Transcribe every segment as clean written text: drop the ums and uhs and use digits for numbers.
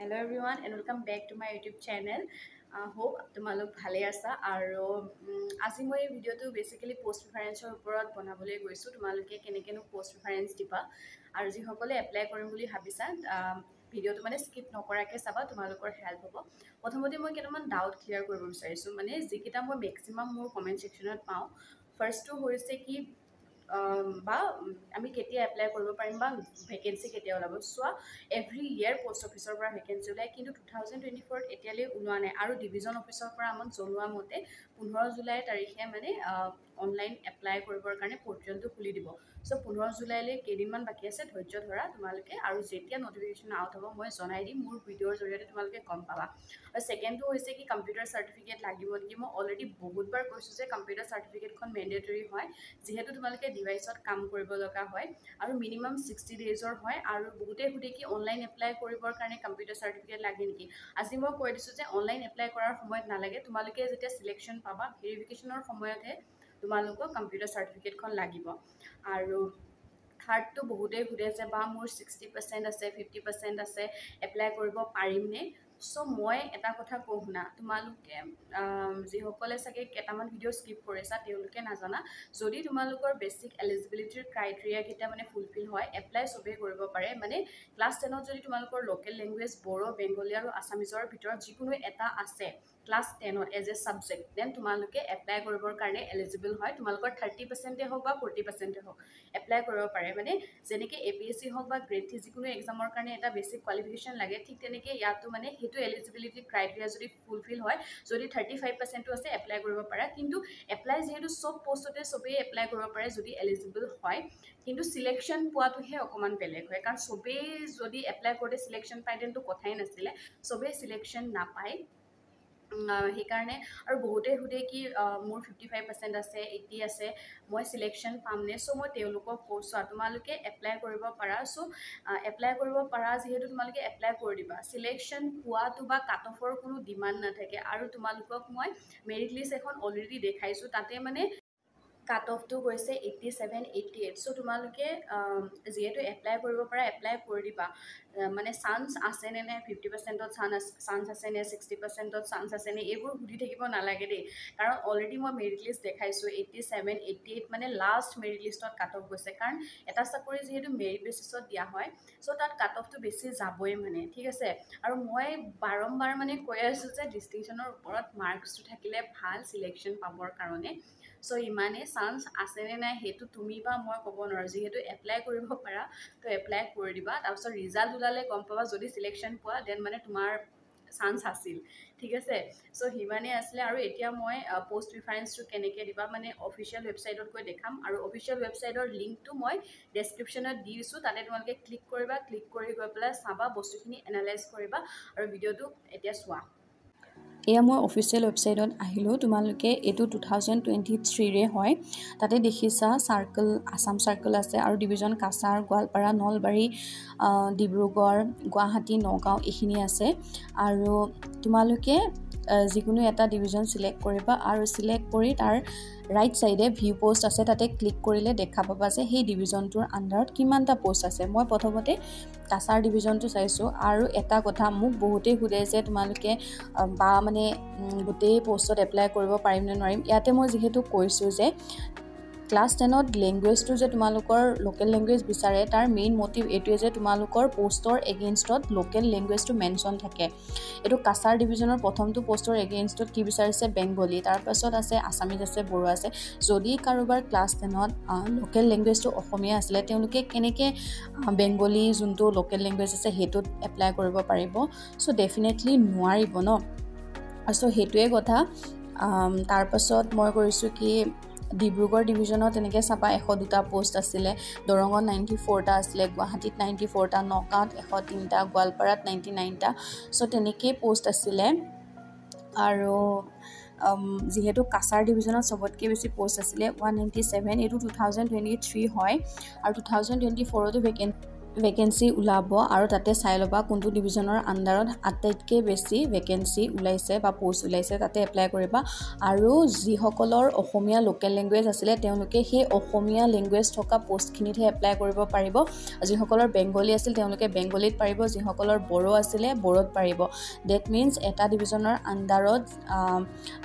Hello everyone and welcome back to my YouTube channel. Hope তোমালোক ভালে আছা আৰু আজি মই এই ভিডিওটো বেসিক্যালি পোস্ট প্ৰিফাৰেন্সৰ ওপৰত বনাবলৈ গৈছো তোমালোকে কেনেকেনো পোস্ট প্ৰিফাৰেন্স দিবা আৰু যি সকলে এপ্লাই কৰিম বুলি ভাবিছা ভিডিওটো মানে স্কিপ নকৰাকে চাবা তোমালোকৰ হেল্প হ'ব প্ৰথমতে মই কেইটামান ডাউট ক্লিয়াৰ কৰিব বিচাৰিছো মানে যিকিটা মই ম্যাক্সিমাম মোৰ কমেন্ট সেকশনত পাও ফাৰ্স্টটো হৈছে কি বা আমি কেতিয়া এপ্লাই কৰিব পাৰিম বা ভ্যাকেন্সি কেতিয়া ওলাব সোৱা এভৰি ইয়াৰ পোষ্ট অফিচৰ পৰা ভ্যাকেন্সি ওলাই কিন্তু 2024 এতিয়ালৈ ওলোৱা নাই আৰু ডিভিজন অফিচৰ পৰা আমাক জনোৱা মতে 15 জুলাই তাৰিখে মানে অনলাইন এপ্লাই কৰিবৰ কাৰণে পোৰ্টেলটো খুলি দিব সো 15 জুলাইলৈ কেইদিনমান বাকি আছে ধৈৰ্য ধৰা তোমালোকে আৰু যেতিয়া নটিফিকেশন আউট হ'ব মই জনাই দিম মোৰ ভিডিওৰ জৰিয়তে তোমালোকে গম পাবা আৰু সেকেন্ডটো হৈছে কি কম্পিউটাৰ সাৰ্টিফিকেট লাগিব নেকি মই অলৰেডি বহুতবাৰ কৈছো যে কম্পিউটাৰ সাৰ্টিফিকেটখন ম্যান্ডেটৰি হয় যেহেতু তোমালোকে ডিভাইসত কাম কৰিব লগা হয় আৰু মিনিমাম 60 ডেজৰ হয় আৰু বহুতে হুদে কি অনলাইন এপ্লাই কৰিবৰ কাৰণে কম্পিউটাৰ সাৰ্টিফিকেট লাগে নেকি আজি মই কৈ দিছো যে অনলাইন এপ্লাই কৰাৰ সময়ত নালাগে তোমালোকে যেতিয়া সিলেকশন পাবা ভেৰিফিকেশনৰ সময়তহে তোমালোকক কম্পিউটাৰ সাৰ্টিফিকেটখন লাগিব আৰু থাৰ্ডটো বহুতে হুদে যে বা মোৰ 60% আছে 50% আছে এপ্লাই কৰিব পাৰিম নে সো মই এটা কথা কওঁ না তোমালোকে যি সকলে সকে কেটামান ভিডিও স্কিপ কৰিছা তেওঁলোকে নাজানা যদি তোমালোকৰ বেসিক এলিজিবিলিটিৰ ক্ৰাইটেৰিয়া কিটা মানে ফুলফিল হয় এপ্লাই সবে কৰিব পাৰে মানে ক্লাস 10 ত যদি তোমালোকৰ লোকেল ল্যাঙ্গুৱেজ বড়ো বেঙ্গলী আৰু আসামিজৰ ভিতৰত যিকোনো এটা আছে ক্লাস 10 ত এজ এ সাবজেক্ট দেন তোমালোকে এপ্লাই কৰিবৰ কাৰণে এলিজিবল হয় তোমালোকৰ 30% এ হওক বা 40% এ হওক এপ্লাই কৰিব পাৰে মানে যেনেকে এপিএসসি হওক বা গ্ৰেড 3 যিকোনো এক্সামৰ কাৰণে এটা বেসিক কোৱালিফিকেশন লাগে ঠিক তেনেকে ইয়াতো মানে হেতু এলিজিবিলিটি ক্ৰাইটেৰিয়া যদি ফুলফিল হয় যদি 35% আছে এপ্লাই কৰিব পাৰা কিন্তু এপ্লাই যেহেতু সব পোষ্টতে সবে এপ্লাই কৰিব পাৰে যদি এলিজিবল হয় কিন্তু সিলেকশন পোৱাটোহে অকমান বেলেগ হয় কাৰণ সবে যদি এপ্লাই কৰে সিলেকশন পাই দেনটো কথাই নাছিলে সবে সিলেকশন নাপায় সেইকাৰণে আৰু বহুতে হুদে কি মোৰ 55% আছে 80 আছে মই সিলেকশন পামনে সো মই তেওঁলোকক কৈছো তোমালোকে এপ্লাই কৰিব পাৰা সো এপ্লাই কৰিব পাৰা যেহেতু তোমালোকে এপ্লাই কৰি দিবা সিলেকশন পোৱাটো বা কাট অফৰ কোনো ডিমান্ড নাথাকে আৰু তোমালোকক মই মেৰিট লিষ্ট এখন অলৰেডি দেখাইছো তাতে মানে কাট অফ টু গৈছে 87 88 সো তোমালোকে যেহেতু এপ্লাই কৰিব পাৰা এপ্লাই কৰি দিবা মানে চান্স আছে নে 50% ত চান্স আছে নে 60% ত চান্স আছে নে এবোৰ হুদি থাকিব নালাগে দে কাৰণ অলৰেডি মই মেৰিট লিষ্ট দেখাইছো 87 88 মানে লাষ্ট মেৰিট লিষ্টত কাট অফ গৈছে কাৰণ এটা চাকৰি যেহেতু মেৰিট বেসিছত দিয়া হয় সো তাত কাট অফটো বেছি যাবই মানে ঠিক আছে আৰু মই বাৰম্বাৰ মানে কৈ আছো যে ডিস্টিংশনৰ ওপৰত মাৰ্কসটো থাকিলে ভাল সিলেকশন পাবৰ কাৰণে সো ইমানে চান্স আছে নে নাই হেতু তুমি বা মই ক'ব নোৱাৰো যেহেতু এপ্লাই কৰিব পাৰা তো এপ্লাই কৰি দিবা তাৰপিছত ৰিজাল্ট ওলালে গম পাবা যদি সিলেকশন পোৱা দেন মানে তোমাৰ চান্স আছিল ঠিক আছে সো হিমানে আসলে আৰু এতিয়া মই পোস্ট প্ৰিফাৰেন্সটো কেনেকে দিবা মানে অফিশিয়াল ওয়েবসাইটত গৈ দেখাম আৰু অফিশিয়াল ওয়েবসাইটৰ লিংকটো মই ডেসক্ৰিপচনত দি দিছো তাতে তোমালোকে ক্লিক কৰিবা ক্লিক কৰি গৈ পেলাই চাবা বস্তুখিনি এনালাইজ কৰিবা আৰু ভিডিওটো এতিয়া চোৱা এয়া মই অফিচিয়েল ওয়েবসাইটত আহিলো তোমালোকে এটো 2023 ৰে হয় তাতে দেখিছা সাৰ্কেল আসাম সাৰ্কেল আছে আৰু ডিভিজন কাছাৰ গোৱালপাৰা নলবাৰী ডিব্ৰুগড় গুৱাহাটী নগাঁও এখিনি আছে আৰু তোমালোকে যিকোনো এটা ডিভিজন সিলেক্ট কৰিবা আৰু সিলেক্ট কৰি তাৰ ৰাইট সাইডে ভিউ পোষ্ট আছে তাতে ক্লিক কৰিলে দেখা পাবা যে সেই ডিভিজনটোৰ আন্ডাৰত কিমানটা পোষ্ট আছে মই প্ৰথমতে কাছাৰ ডিভিজনটো চাইছো আৰু এটা কথা মোক বহুতে হুদে যে তোমালোকে বা মানে গোটেই পোষ্টত এপ্লাই কৰিব পাৰিম নে নোৱাৰিম ইয়াতে মই যেহেতু কৈছো যে ক্লাস 10 ত ল্যাঙ্গুৱেজটো যে তোমালোকৰ লোকেল ল্যাঙ্গুৱেজ বিচাৰে তাৰ মেইন মোটিভ এটোৱে যে তোমালোকৰ পোষ্টৰ এগেইনষ্টত লোকেল ল্যাঙ্গুৱেজটো মেনশন থাকে এটো কাছাৰ ডিভিজনৰ প্ৰথমটো পোষ্টৰ এগেইনষ্টত কি বিচাৰিছে বেঙ্গলী তাৰ পাছত আছে আসামিজ আছে বড়ো আছে যদি কাৰোবাৰ ক্লাস 10 ত লোকেল ল্যাঙ্গুৱেজটো অসমীয়া আছিল তেওঁলোকে কেনেকে বেঙ্গলী যোনটো লোকেল ল্যাঙ্গুৱেজ আছে হেতুত এপ্লাই কৰিব পাৰিব সো ডেফিনেটলি নোৱাৰিব ন সো হেতুৱে কথা তাৰ পাছত মই কৰিছো কি ডিব্ৰুগড় ডিভিজনত এনেকে চাবা 102টা পোষ্ট আছিল দৰঙত 94টা আছিল গুৱাহাটীত 94টা নগাঁৱত 103টা গোৱালপাৰাত 99টা সো তেনেকে পোষ্ট আছিল আৰু যেহেতু কাছাৰ ডিভিজনত সবতকে বেছি পোষ্ট আছিল 197 এটো 2023 হয় আৰু 2024 তো ভ্যাকেন্সি ভেকেঞ্চি ওলাব আৰু তাতে চাই ল'বা কোনটো ডিভিজনৰ আণ্ডাৰত আটাইতকৈ বেছি ভেকেঞ্চি ওলাইছে বা পোষ্ট ওলাইছে তাতে এপ্লাই কৰিবা আৰু যিসকলৰ অসমীয়া লোকেল লেংগুৱেজ আছিলে তেওঁলোকে সেই অসমীয়া লেংগুৱেজ থকা পোষ্টখিনিতহে এপ্লাই কৰিব পাৰিব যিসকলৰ বেংগলী আছিল তেওঁলোকে বেংগলীত পাৰিব যিসকলৰ বড়ো আছিলে বড়োত পাৰিব ডেট মিনছ এটা ডিভিজনৰ আণ্ডাৰত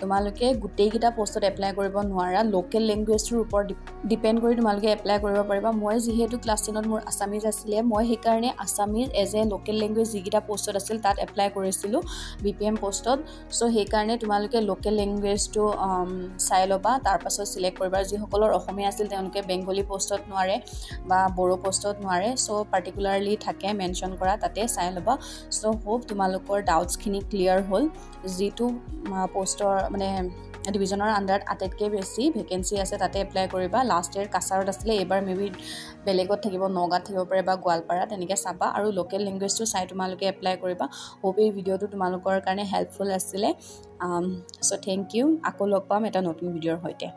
তোমালোকে গোটেইকেইটা পোষ্টত এপ্লাই কৰিব নোৱাৰা লোকেল লেংগুৱেজটোৰ ওপৰত ডিপেণ্ড কৰি তোমালোকে এপ্লাই কৰিব পাৰিবা মই যিহেতু ক্লাছ 10ত মোৰ আছামিজ আছিলে মই সেইকাৰণে Assamese as a local language যিকেইটা পোষ্টত আছিল তাত এপ্লাই কৰিছিলোঁ BPM পোষ্টত চ' সেইকাৰণে তোমালোকে লোকেল লেংগুৱেজটো চাই ল'বা তাৰপাছত চিলেক্ট কৰিবা যিসকলৰ অসমীয়া আছিল তেওঁলোকে বেংগলী পোষ্টত নোৱাৰে বা বড়ো পোষ্টত নোৱাৰে চ' পাৰ্টিকুলাৰলি থাকে মেনশ্যন কৰা তাতে চাই ল'বা চ' হোপ তোমালোকৰ ডাউটছখিনি ক্লিয়াৰ হ'ল যিটো পোষ্টৰ মানে ডিভিজনৰ আণ্ডাৰত আটাইতকৈ বেছি ভেকেঞ্চি আছে তাতে এপ্লাই কৰিবা লাষ্ট ইয়েৰ কাছাৰত আছিলে এইবাৰ মেবি বেলেগত থাকিব নগাঁৱত থাকিব পাৰে বা গোৱালপাৰা তেনেকৈ চাবা আৰু লোকেল লেংগুৱেজটো চাই তোমালোকে এপ্লাই কৰিবা হোপ এই ভিডিঅ'টো তোমালোকৰ কাৰণে হেল্পফুল আছিলে চ' থেংক ইউ আকৌ লগ পাম এটা নতুন ভিডিঅ'ৰ সৈতে